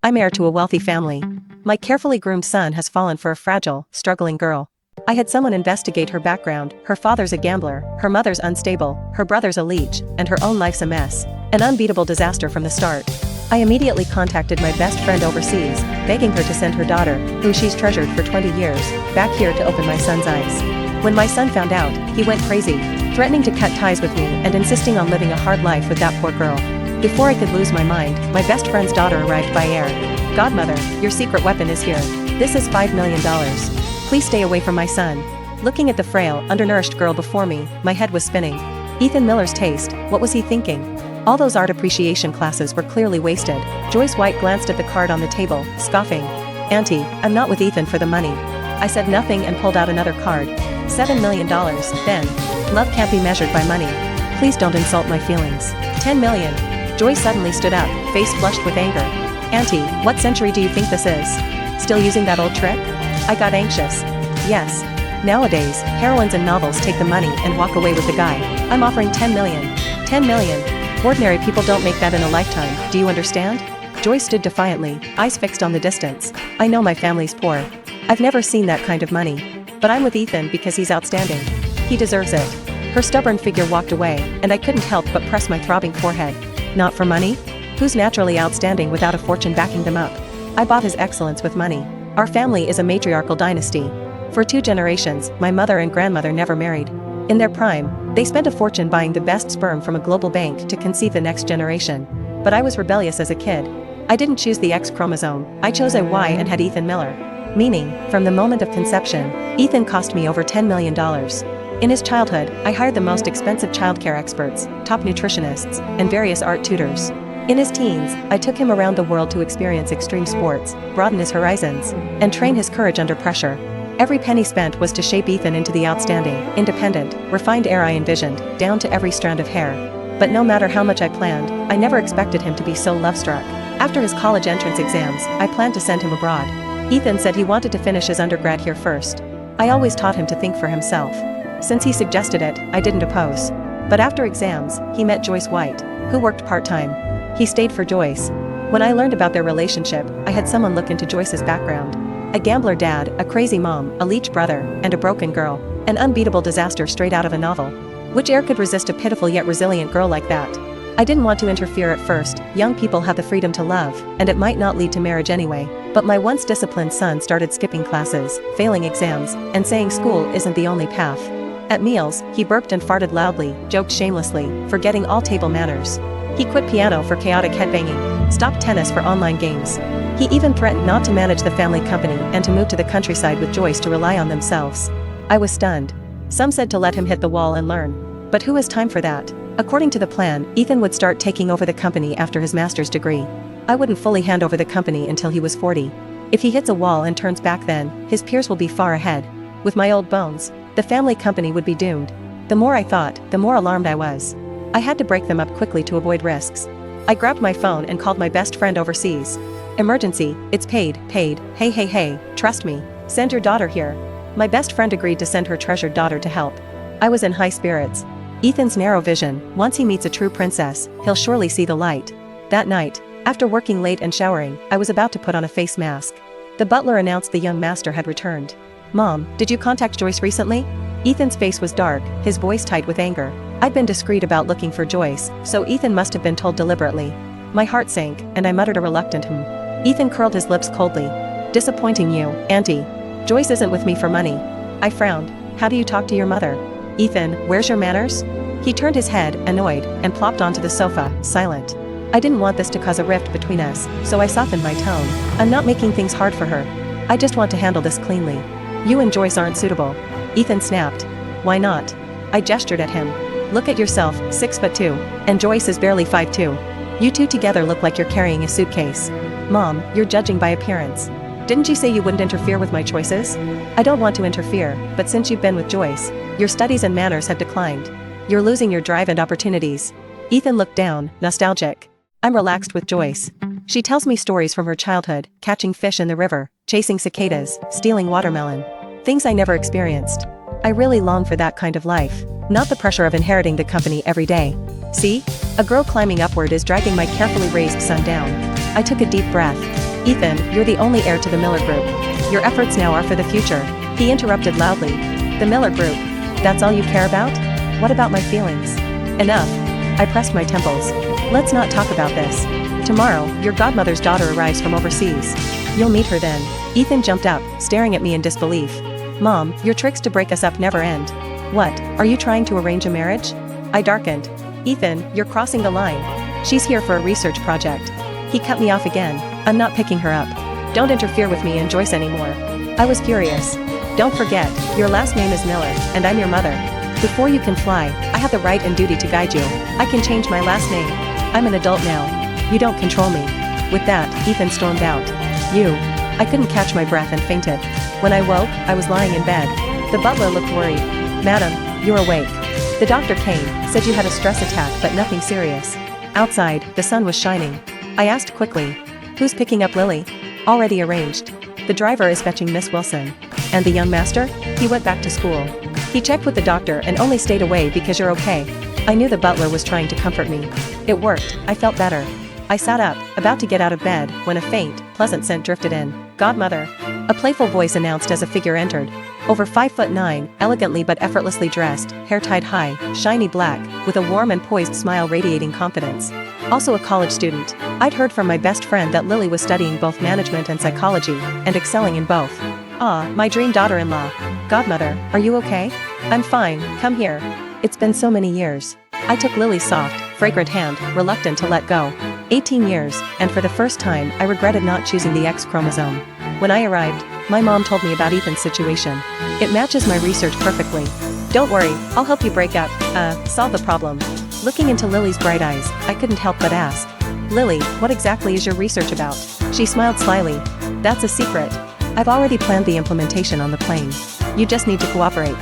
I'm heir to a wealthy family. My carefully groomed son has fallen for a fragile, struggling girl. I had someone investigate her background. Her father's a gambler, her mother's unstable, her brother's a leech, and her own life's a mess. An unbeatable disaster from the start. I immediately contacted my best friend overseas, begging her to send her daughter, who she's treasured for 20 years, back here to open my son's eyes. When my son found out, he went crazy, threatening to cut ties with me and insisting on living a hard life with that poor girl. Before I could lose my mind, my best friend's daughter arrived by air. Godmother, your secret weapon is here. This is $5 million. Please stay away from my son. Looking at the frail, undernourished girl before me, my head was spinning. Ethan Miller's taste, what was he thinking? All those art appreciation classes were clearly wasted. Joyce White glanced at the card on the table, scoffing. Auntie, I'm not with Ethan for the money. I said nothing and pulled out another card. $7 million, then. Love can't be measured by money. Please don't insult my feelings. $10 million. Joyce suddenly stood up, face flushed with anger. Auntie, what century do you think this is? Still using that old trick? I got anxious. Yes. Nowadays, heroines in novels take the money and walk away with the guy. I'm offering $10 million. $10 million. Ordinary people don't make that in a lifetime, do you understand? Joyce stood defiantly, eyes fixed on the distance. I know my family's poor. I've never seen that kind of money. But I'm with Ethan because he's outstanding. He deserves it. Her stubborn figure walked away, and I couldn't help but press my throbbing forehead. Not for money? Who's naturally outstanding without a fortune backing them up? I bought his excellence with money. Our family is a matriarchal dynasty. For 2 generations, my mother and grandmother never married. In their prime, they spent a fortune buying the best sperm from a global bank to conceive the next generation. But I was rebellious as a kid. I didn't choose the X chromosome, I chose a Y and had Ethan Miller. Meaning, from the moment of conception, Ethan cost me over $10 million. In his childhood, I hired the most expensive childcare experts, top nutritionists, and various art tutors. In his teens, I took him around the world to experience extreme sports, broaden his horizons, and train his courage under pressure. Every penny spent was to shape Ethan into the outstanding, independent, refined heir I envisioned, down to every strand of hair. But no matter how much I planned, I never expected him to be so love-struck. After his college entrance exams, I planned to send him abroad. Ethan said he wanted to finish his undergrad here first. I always taught him to think for himself. Since he suggested it, I didn't oppose. But after exams, he met Joyce White, who worked part-time. He stayed for Joyce. When I learned about their relationship, I had someone look into Joyce's background. A gambler dad, a crazy mom, a leech brother, and a broken girl. An unbeatable disaster straight out of a novel. Which heir could resist a pitiful yet resilient girl like that? I didn't want to interfere at first. Young people have the freedom to love, and it might not lead to marriage anyway. But my once disciplined son started skipping classes, failing exams, and saying school isn't the only path. At meals, he burped and farted loudly, joked shamelessly, forgetting all table manners. He quit piano for chaotic headbanging, stopped tennis for online games. He even threatened not to manage the family company and to move to the countryside with Joyce to rely on themselves. I was stunned. Some said to let him hit the wall and learn. But who has time for that? According to the plan, Ethan would start taking over the company after his master's degree. I wouldn't fully hand over the company until he was 40. If he hits a wall and turns back then, his peers will be far ahead. With my old bones, the family company would be doomed. The more I thought, the more alarmed I was. I had to break them up quickly to avoid risks. I grabbed my phone and called my best friend overseas. Emergency, it's paid. Hey, trust me. Send your daughter here. My best friend agreed to send her treasured daughter to help. I was in high spirits. Ethan's narrow vision, once he meets a true princess, he'll surely see the light. That night, after working late and showering, I was about to put on a face mask. The butler announced the young master had returned. Mom, did you contact Joyce recently? Ethan's face was dark, his voice tight with anger. I'd been discreet about looking for Joyce, so Ethan must have been told deliberately. My heart sank, and I muttered a reluctant Ethan curled his lips coldly. Disappointing you, Auntie. Joyce isn't with me for money. I frowned. How do you talk to your mother? Ethan, where's your manners? He turned his head, annoyed, and plopped onto the sofa, silent. I didn't want this to cause a rift between us, so I softened my tone. I'm not making things hard for her. I just want to handle this cleanly. You and Joyce aren't suitable. Ethan snapped. Why not? I gestured at him. Look at yourself, 6'2", and Joyce is barely 5'2". You two together look like you're carrying a suitcase. Mom, you're judging by appearance. Didn't you say you wouldn't interfere with my choices? I don't want to interfere, but since you've been with Joyce, your studies and manners have declined. You're losing your drive and opportunities. Ethan looked down, nostalgic. I'm relaxed with Joyce. She tells me stories from her childhood, catching fish in the river, chasing cicadas, stealing watermelon. Things I never experienced. I really long for that kind of life, not the pressure of inheriting the company every day. See? A girl climbing upward is dragging my carefully raised son down. I took a deep breath. Ethan, you're the only heir to the Miller Group. Your efforts now are for the future. He interrupted loudly. The Miller Group? That's all you care about? What about my feelings? Enough. I pressed my temples. Let's not talk about this. Tomorrow, your godmother's daughter arrives from overseas. You'll meet her then. Ethan jumped up, staring at me in disbelief. Mom, your tricks to break us up never end. What, are you trying to arrange a marriage? I darkened. Ethan, you're crossing the line. She's here for a research project. He cut me off again. I'm not picking her up. Don't interfere with me and Joyce anymore. I was furious. Don't forget, your last name is Miller, and I'm your mother. Before you can fly, I have the right and duty to guide you. I can change my last name. I'm an adult now. You don't control me. With that, Ethan stormed out. You. I couldn't catch my breath and fainted. When I woke, I was lying in bed. The butler looked worried. Madam, you're awake. The doctor came, said you had a stress attack but nothing serious. Outside, the sun was shining. I asked quickly. Who's picking up Lily? Already arranged. The driver is fetching Miss Wilson. And the young master? He went back to school. He checked with the doctor and only stayed away because you're okay. I knew the butler was trying to comfort me. It worked, I felt better. I sat up, about to get out of bed, when a faint, pleasant scent drifted in. Godmother. A playful voice announced as a figure entered. Over 5'9", elegantly but effortlessly dressed, hair tied high, shiny black, with a warm and poised smile radiating confidence. Also a college student. I'd heard from my best friend that Lily was studying both management and psychology, and excelling in both. Ah, my dream daughter-in-law. Godmother, are you okay? I'm fine, come here. It's been so many years. I took Lily's soft, fragrant hand, reluctant to let go. 18 years, and for the first time I regretted not choosing the X chromosome. When I arrived, my mom told me about Ethan's situation. It matches my research perfectly. Don't worry, I'll help you solve the problem. Looking into Lily's bright eyes, I couldn't help but ask. Lily, what exactly is your research about? She smiled slyly. That's a secret. I've already planned the implementation on the plane. You just need to cooperate.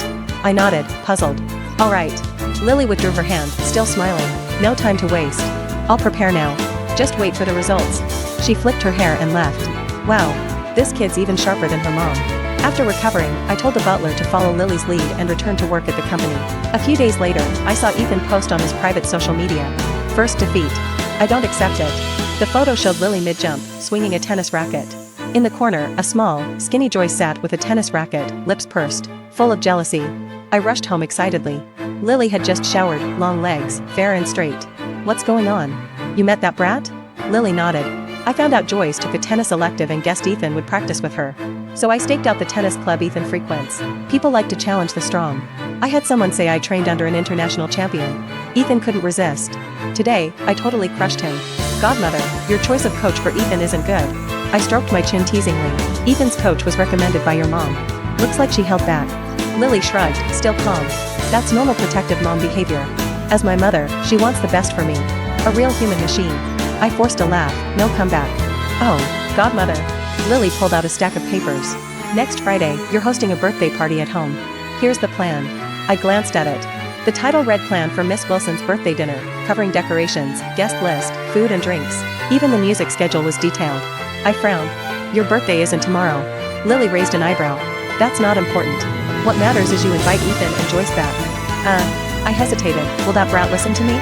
I nodded, puzzled. All right. Lily withdrew her hand, still smiling. No time to waste. I'll prepare now. Just wait for the results. She flicked her hair and left. Wow, this kid's even sharper than her mom. After recovering, I told the butler to follow Lily's lead and return to work at the company. A few days later, I saw Ethan post on his private social media. First defeat. I don't accept it. The photo showed Lily mid-jump, swinging a tennis racket. In the corner, a small, skinny Joyce sat with a tennis racket, lips pursed, full of jealousy. I rushed home excitedly. Lily had just showered, long legs, fair and straight. What's going on? You met that brat? Lily nodded. I found out Joyce took a tennis elective and guessed Ethan would practice with her. So I staked out the tennis club Ethan frequents. People like to challenge the strong. I had someone say I trained under an international champion. Ethan couldn't resist. Today, I totally crushed him. Godmother, your choice of coach for Ethan isn't good. I stroked my chin teasingly. Ethan's coach was recommended by your mom. Looks like she held back. Lily shrugged, still calm. That's normal protective mom behavior. As my mother, she wants the best for me. A real human machine. I forced a laugh, no comeback. Oh, Godmother. Lily pulled out a stack of papers. Next Friday, you're hosting a birthday party at home. Here's the plan. I glanced at it. The title read Plan for Miss Wilson's birthday dinner, covering decorations, guest list, food and drinks. Even the music schedule was detailed. I frowned. Your birthday isn't tomorrow. Lily raised an eyebrow. That's not important. What matters is you invite Ethan and Joyce back. I hesitated. Will that brat listen to me?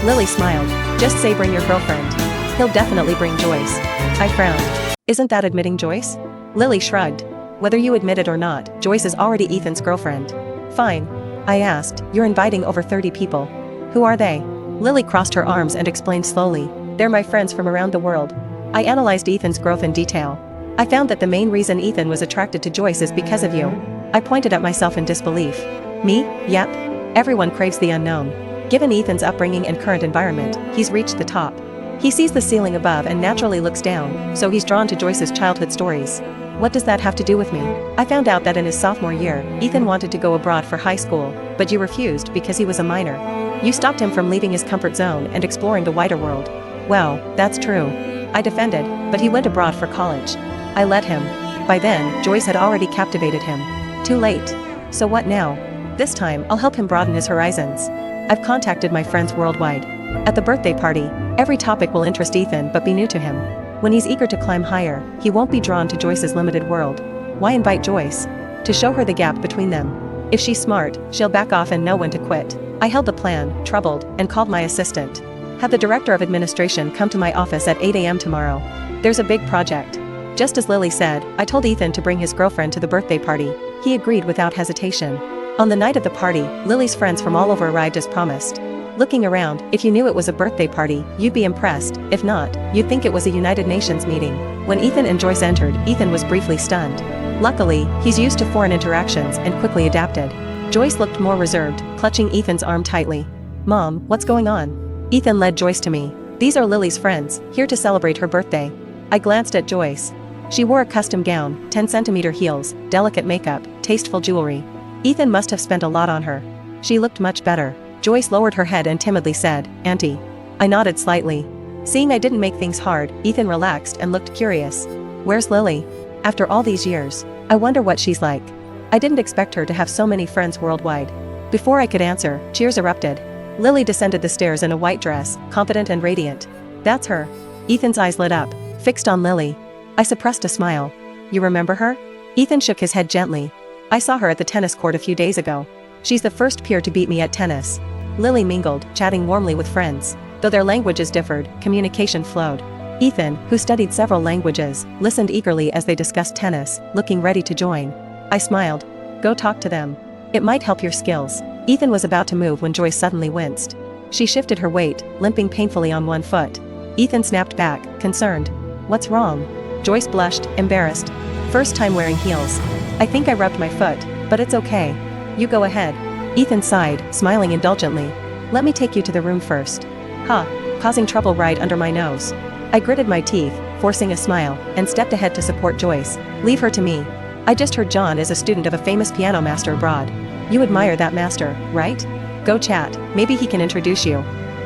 Lily smiled. Just say bring your girlfriend. He'll definitely bring Joyce. I frowned. Isn't that admitting Joyce? Lily shrugged. Whether you admit it or not, Joyce is already Ethan's girlfriend. Fine. I asked, you're inviting over 30 people. Who are they? Lily crossed her arms and explained slowly. They're my friends from around the world. I analyzed Ethan's growth in detail. I found that the main reason Ethan was attracted to Joyce is because of you. I pointed at myself in disbelief. Me? Yep. Everyone craves the unknown. Given Ethan's upbringing and current environment, he's reached the top. He sees the ceiling above and naturally looks down, so he's drawn to Joyce's childhood stories. What does that have to do with me? I found out that in his sophomore year, Ethan wanted to go abroad for high school, but you refused because he was a minor. You stopped him from leaving his comfort zone and exploring the wider world. Well, that's true. I defended, but he went abroad for college. I let him. By then, Joyce had already captivated him. Too late. So what now? This time, I'll help him broaden his horizons. I've contacted my friends worldwide. At the birthday party, every topic will interest Ethan but be new to him. When he's eager to climb higher, he won't be drawn to Joyce's limited world. Why invite Joyce? To show her the gap between them. If she's smart, she'll back off and know when to quit. I held the plan, troubled, and called my assistant. Have the director of administration come to my office at 8 a.m. tomorrow. There's a big project. Just as Lily said, I told Ethan to bring his girlfriend to the birthday party. He agreed without hesitation. On the night of the party, Lily's friends from all over arrived as promised. Looking around, if you knew it was a birthday party, you'd be impressed. If not, you'd think it was a United Nations meeting. When Ethan and Joyce entered, Ethan was briefly stunned. Luckily, he's used to foreign interactions and quickly adapted. Joyce looked more reserved, clutching Ethan's arm tightly. Mom, what's going on? Ethan led Joyce to me. These are Lily's friends, here to celebrate her birthday. I glanced at Joyce. She wore a custom gown, 10-centimeter heels, delicate makeup, tasteful jewelry. Ethan must have spent a lot on her. She looked much better. Joyce lowered her head and timidly said, Auntie. I nodded slightly. Seeing I didn't make things hard, Ethan relaxed and looked curious. Where's Lily? After all these years, I wonder what she's like. I didn't expect her to have so many friends worldwide. Before I could answer, cheers erupted. Lily descended the stairs in a white dress, confident and radiant. That's her. Ethan's eyes lit up, fixed on Lily. I suppressed a smile. You remember her? Ethan shook his head gently. I saw her at the tennis court a few days ago. She's the first peer to beat me at tennis. Lily mingled, chatting warmly with friends. Though their languages differed, communication flowed. Ethan, who studied several languages, listened eagerly as they discussed tennis, looking ready to join. I smiled. Go talk to them. It might help your skills. Ethan was about to move when Joyce suddenly winced. She shifted her weight, limping painfully on one foot. Ethan snapped back, concerned. What's wrong? Joyce blushed, embarrassed. First time wearing heels. I think I rubbed my foot, but it's okay. You go ahead. Ethan sighed, smiling indulgently. Let me take you to the room first. Huh, causing trouble right under my nose. I gritted my teeth, forcing a smile, and stepped ahead to support Joyce. Leave her to me. I just heard John is a student of a famous piano master abroad. You admire that master, right? Go chat, maybe he can introduce you.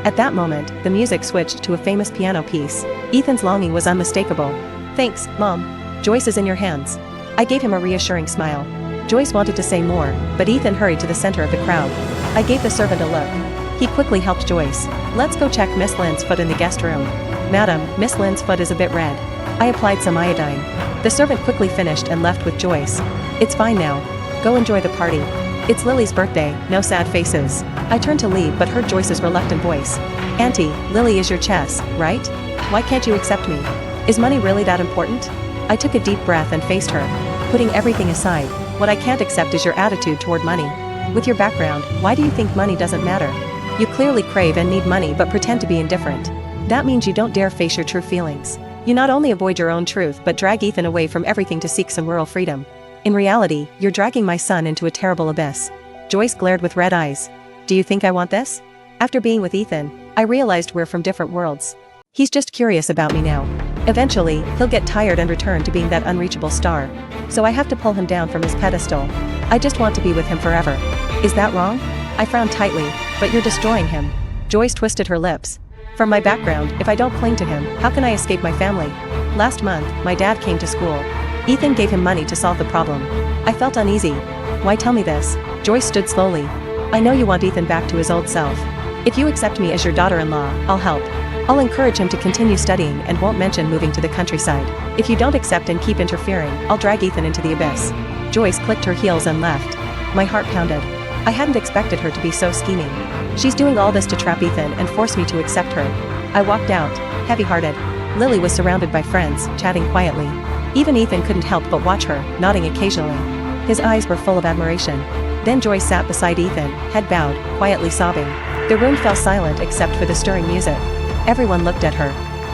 At that moment, the music switched to a famous piano piece. Ethan's longing was unmistakable. Thanks, Mom. Joyce is in your hands. I gave him a reassuring smile. Joyce wanted to say more, but Ethan hurried to the center of the crowd. I gave the servant a look. He quickly helped Joyce. Let's go check Miss Lynn's foot in the guest room. Madam, Miss Lynn's foot is a bit red. I applied some iodine. The servant quickly finished and left with Joyce. It's fine now. Go enjoy the party. It's Lily's birthday, no sad faces. I turned to leave but heard Joyce's reluctant voice. Auntie, Lily is your chess, right? Why can't you accept me? Is money really that important? I took a deep breath and faced her. Putting everything aside, what I can't accept is your attitude toward money. With your background, why do you think money doesn't matter? You clearly crave and need money but pretend to be indifferent. That means you don't dare face your true feelings. You not only avoid your own truth but drag Ethan away from everything to seek some rural freedom. In reality, you're dragging my son into a terrible abyss. Joyce glared with red eyes. Do you think I want this? After being with Ethan, I realized we're from different worlds. He's just curious about me now. Eventually, he'll get tired and return to being that unreachable star. So I have to pull him down from his pedestal. I just want to be with him forever. Is that wrong? I frowned tightly. But you're destroying him. Joyce twisted her lips. From my background, if I don't cling to him, how can I escape my family? Last month, my dad came to school. Ethan gave him money to solve the problem. I felt uneasy. Why tell me this? Joyce stood slowly. I know you want Ethan back to his old self. If you accept me as your daughter-in-law, I'll help. I'll encourage him to continue studying and won't mention moving to the countryside. If you don't accept and keep interfering, I'll drag Ethan into the abyss. Joyce clicked her heels and left. My heart pounded. I hadn't expected her to be so scheming. She's doing all this to trap Ethan and force me to accept her. I walked out, heavy-hearted. Lily was surrounded by friends, chatting quietly. Even Ethan couldn't help but watch her, nodding occasionally. His eyes were full of admiration. Then Joyce sat beside Ethan, head bowed, quietly sobbing. The room fell silent except for the stirring music. Everyone looked at her.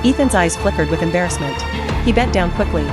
Ethan's eyes flickered with embarrassment. He bent down quickly.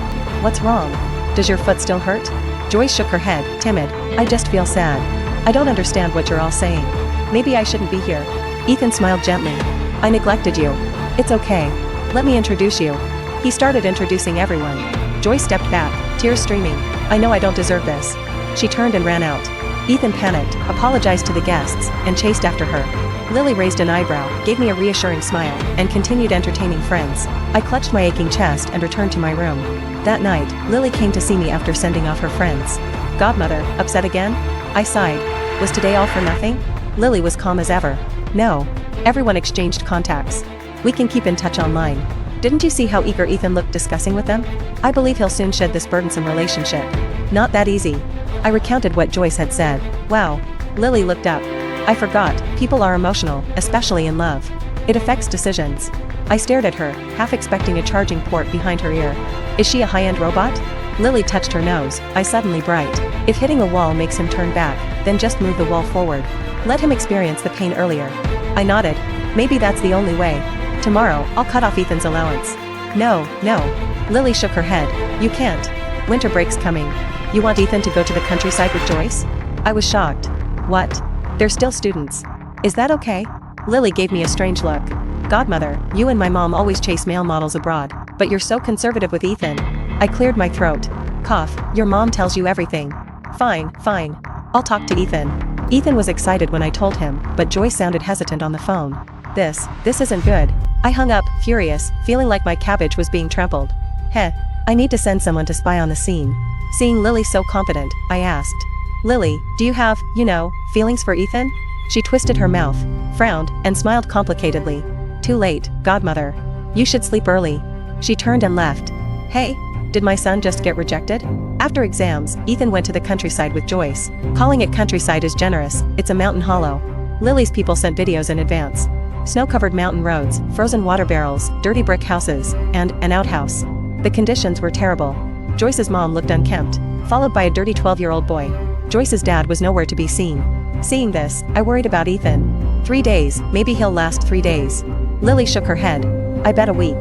What's wrong? Does your foot still hurt? Joyce shook her head, timid. I just feel sad. I don't understand what you're all saying. Maybe I shouldn't be here. Ethan smiled gently. I neglected you. It's okay. Let me introduce you. He started introducing everyone. Joyce stepped back, tears streaming. I know I don't deserve this. She turned and ran out. Ethan panicked, apologized to the guests, and chased after her. Lily raised an eyebrow, gave me a reassuring smile, and continued entertaining friends. I clutched my aching chest and returned to my room. That night, Lily came to see me after sending off her friends. Godmother, upset again? I sighed. Was today all for nothing? Lily was calm as ever. No. Everyone exchanged contacts. We can keep in touch online. Didn't you see how eager Ethan looked discussing with them? I believe he'll soon shed this burdensome relationship. Not that easy. I recounted what Joyce had said. Wow. Lily looked up. I forgot, people are emotional, especially in love. It affects decisions. I stared at her, half expecting a charging port behind her ear. Is she a high-end robot? Lily touched her nose, eyes suddenly bright. If hitting a wall makes him turn back, then just move the wall forward. Let him experience the pain earlier. I nodded. Maybe that's the only way. Tomorrow, I'll cut off Ethan's allowance. No. Lily shook her head. You can't. Winter break's coming. You want Ethan to go to the countryside with Joyce? I was shocked. What? They're still students. Is that okay? Lily gave me a strange look. Godmother, you and my mom always chase male models abroad, but you're so conservative with Ethan. I cleared my throat. Cough, your mom tells you everything. Fine. I'll talk to Ethan. Ethan was excited when I told him, but Joyce sounded hesitant on the phone. This isn't good. I hung up, furious, feeling like my cabbage was being trampled. I need to send someone to spy on the scene. Seeing Lily so confident, I asked. Lily, do you have, feelings for Ethan? She twisted her mouth, frowned, and smiled complicatedly. Too late, Godmother. You should sleep early. She turned and left. Hey, did my son just get rejected? After exams, Ethan went to the countryside with Joyce. Calling it countryside is generous, it's a mountain hollow. Lily's people sent videos in advance. Snow-covered mountain roads, frozen water barrels, dirty brick houses, and an outhouse. The conditions were terrible. Joyce's mom looked unkempt, followed by a dirty 12-year-old boy. Joyce's dad was nowhere to be seen. Seeing this, I worried about Ethan. 3 days, maybe he'll last 3 days. Lily shook her head. I bet a week.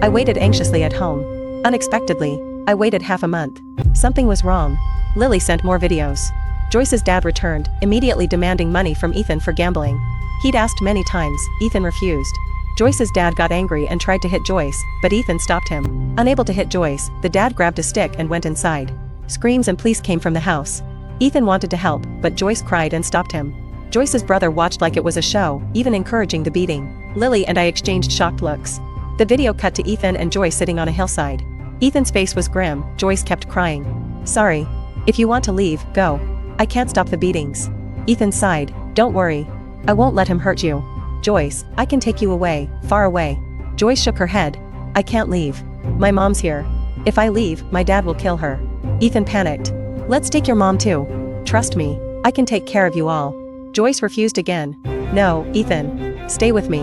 I waited anxiously at home. Unexpectedly, I waited half a month. Something was wrong. Lily sent more videos. Joyce's dad returned, immediately demanding money from Ethan for gambling. He'd asked many times, Ethan refused. Joyce's dad got angry and tried to hit Joyce, but Ethan stopped him. Unable to hit Joyce, the dad grabbed a stick and went inside. Screams and police came from the house. Ethan wanted to help, but Joyce cried and stopped him. Joyce's brother watched like it was a show, even encouraging the beating. Lily and I exchanged shocked looks. The video cut to Ethan and Joyce sitting on a hillside. Ethan's face was grim, Joyce kept crying. Sorry. If you want to leave, go. I can't stop the beatings. Ethan sighed. Don't worry. I won't let him hurt you. Joyce, I can take you away, far away. Joyce shook her head. I can't leave. My mom's here. If I leave, my dad will kill her. Ethan panicked. Let's take your mom too. Trust me, I can take care of you all. Joyce refused again. No, Ethan. Stay with me.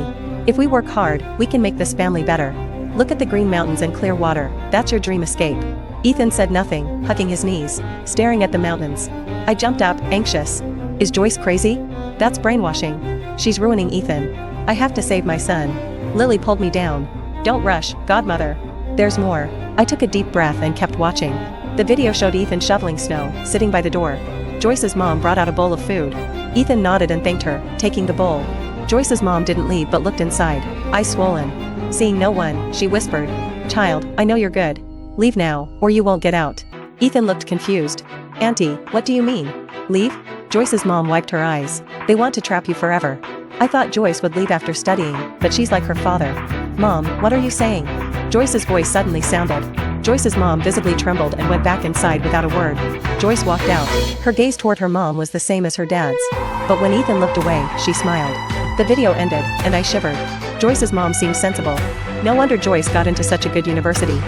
If we work hard, we can make this family better. Look at the green mountains and clear water, that's your dream escape. Ethan said nothing, hugging his knees, staring at the mountains. I jumped up, anxious. Is Joyce crazy? That's brainwashing. She's ruining Ethan. I have to save my son. Lily pulled me down. Don't rush, Godmother. There's more. I took a deep breath and kept watching. The video showed Ethan shoveling snow, sitting by the door. Joyce's mom brought out a bowl of food. Ethan nodded and thanked her, taking the bowl. Joyce's mom didn't leave but looked inside, eyes swollen. Seeing no one, she whispered, Child, I know you're good. Leave now, or you won't get out. Ethan looked confused. Auntie, what do you mean? Leave? Joyce's mom wiped her eyes. They want to trap you forever. I thought Joyce would leave after studying, but she's like her father. Mom, what are you saying? Joyce's voice suddenly sounded. Joyce's mom visibly trembled and went back inside without a word. Joyce walked out. Her gaze toward her mom was the same as her dad's. But when Ethan looked away, she smiled. The video ended, and I shivered. Joyce's mom seemed sensible. No wonder Joyce got into such a good university.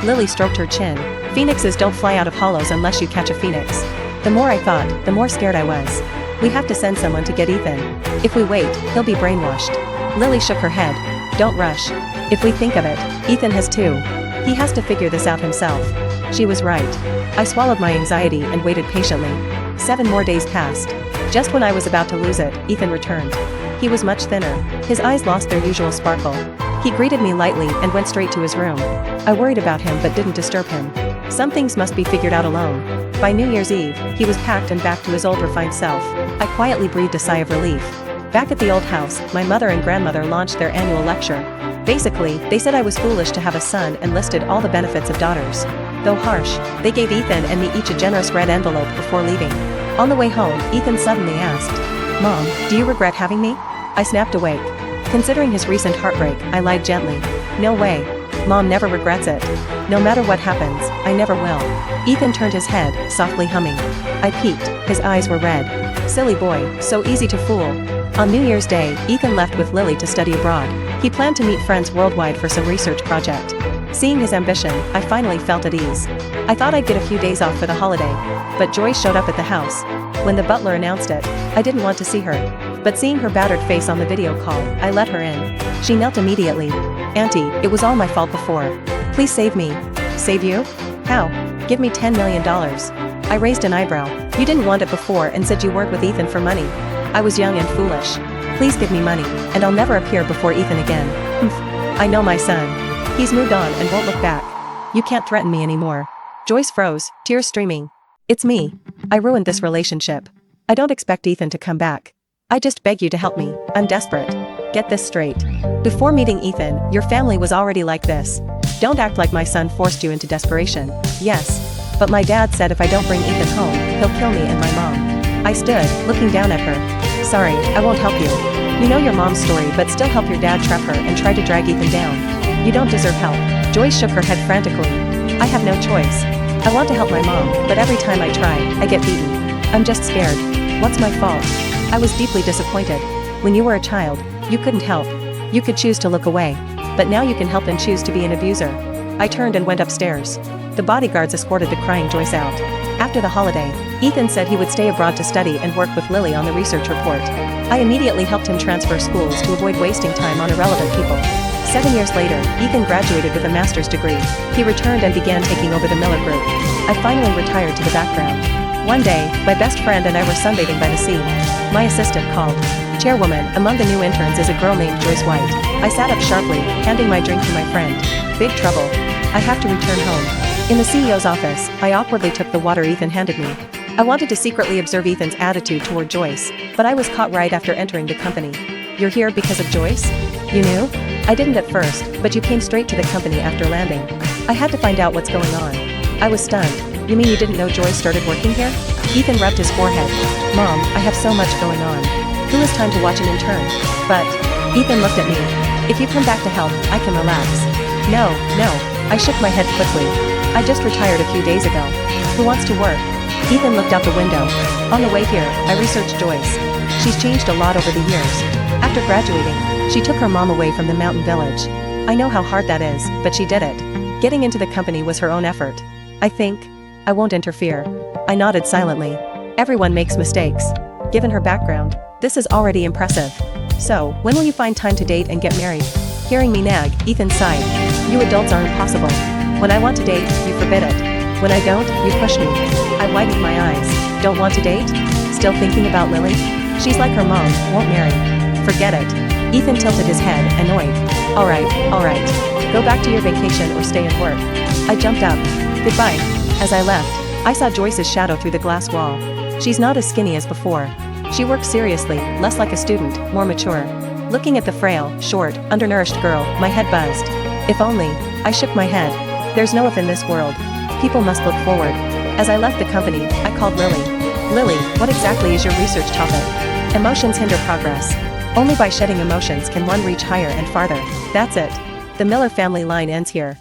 Lily stroked her chin. Phoenixes don't fly out of hollows unless you catch a phoenix. The more I thought, the more scared I was. We have to send someone to get Ethan. If we wait, he'll be brainwashed. Lily shook her head. Don't rush. If we think of it, Ethan has two. He has to figure this out himself. She was right. I swallowed my anxiety and waited patiently. 7 more days passed. Just when I was about to lose it, Ethan returned. He was much thinner. His eyes lost their usual sparkle. He greeted me lightly and went straight to his room. I worried about him but didn't disturb him. Some things must be figured out alone. By New Year's Eve, he was packed and back to his old refined self. I quietly breathed a sigh of relief. Back at the old house, my mother and grandmother launched their annual lecture. Basically, they said I was foolish to have a son and listed all the benefits of daughters. Though harsh, they gave Ethan and me each a generous red envelope before leaving. On the way home, Ethan suddenly asked, Mom, do you regret having me? I snapped awake. Considering his recent heartbreak, I lied gently. No way. Mom never regrets it. No matter what happens, I never will. Ethan turned his head, softly humming. I peeked, his eyes were red. Silly boy, so easy to fool. On New Year's Day, Ethan left with Lily to study abroad. He planned to meet friends worldwide for some research project. Seeing his ambition, I finally felt at ease. I thought I'd get a few days off for the holiday, but Joyce showed up at the house. When the butler announced it, I didn't want to see her. But seeing her battered face on the video call, I let her in. She knelt immediately. "Auntie, it was all my fault before. Please save me." "Save you? How?" "Give me $10 million. I raised an eyebrow. "You didn't want it before and said you worked with Ethan for money." "I was young and foolish. Please give me money, and I'll never appear before Ethan again." "I know my son. He's moved on and won't look back. You can't threaten me anymore." Joyce froze, tears streaming. "It's me. I ruined this relationship. I don't expect Ethan to come back. I just beg you to help me. I'm desperate." "Get this straight. Before meeting Ethan, your family was already like this. Don't act like my son forced you into desperation." "Yes. But my dad said if I don't bring Ethan home, he'll kill me and my mom." I stood, looking down at her. "Sorry, I won't help you. You know your mom's story but still help your dad trap her and try to drag Ethan down. You don't deserve help." Joyce shook her head frantically. "I have no choice. I want to help my mom, but every time I try, I get beaten. I'm just scared. What's my fault?" I was deeply disappointed. When you were a child, you couldn't help. You could choose to look away. But now you can help and choose to be an abuser. I turned and went upstairs. The bodyguards escorted the crying Joyce out. After the holiday, Ethan said he would stay abroad to study and work with Lily on the research report. I immediately helped him transfer schools to avoid wasting time on irrelevant people. 7 years later, Ethan graduated with a master's degree. He returned and began taking over the Miller Group. I finally retired to the background. One day, my best friend and I were sunbathing by the sea. My assistant called. "Chairwoman, among the new interns is a girl named Joyce White." I sat up sharply, handing my drink to my friend. "Big trouble. I have to return home." In the CEO's office, I awkwardly took the water Ethan handed me. I wanted to secretly observe Ethan's attitude toward Joyce, but I was caught right after entering the company. "You're here because of Joyce? You knew?" "I didn't at first, but you came straight to the company after landing. I had to find out what's going on." I was stunned. "You mean you didn't know Joyce started working here?" Ethan rubbed his forehead. "Mom, I have so much going on. Who has time to watch an intern?" "But..." Ethan looked at me. "If you come back to help, I can relax." No. I shook my head quickly. "I just retired a few days ago. Who wants to work?" Ethan looked out the window. "On the way here, I researched Joyce. She's changed a lot over the years. After graduating, she took her mom away from the mountain village. I know how hard that is, but she did it. Getting into the company was her own effort. I think I won't interfere." I nodded silently. Everyone makes mistakes. Given her background, this is already impressive. "So, when will you find time to date and get married?" Hearing me nag, Ethan sighed. "You adults are impossible. When I want to date, you forbid it. When I don't, you push me." I widened my eyes. "Don't want to date? Still thinking about Lily? She's like her mom, won't marry." "Forget it." Ethan tilted his head, annoyed. All right. Go back to your vacation or stay and work." I jumped up. "Goodbye." As I left, I saw Joyce's shadow through the glass wall. She's not as skinny as before. She works seriously, less like a student, more mature. Looking at the frail, short, undernourished girl, my head buzzed. If only. I shook my head. There's no if in this world. People must look forward. As I left the company, I called Lily. "Lily, what exactly is your research topic?" "Emotions hinder progress. Only by shedding emotions can one reach higher and farther." That's it. The Miller family line ends here.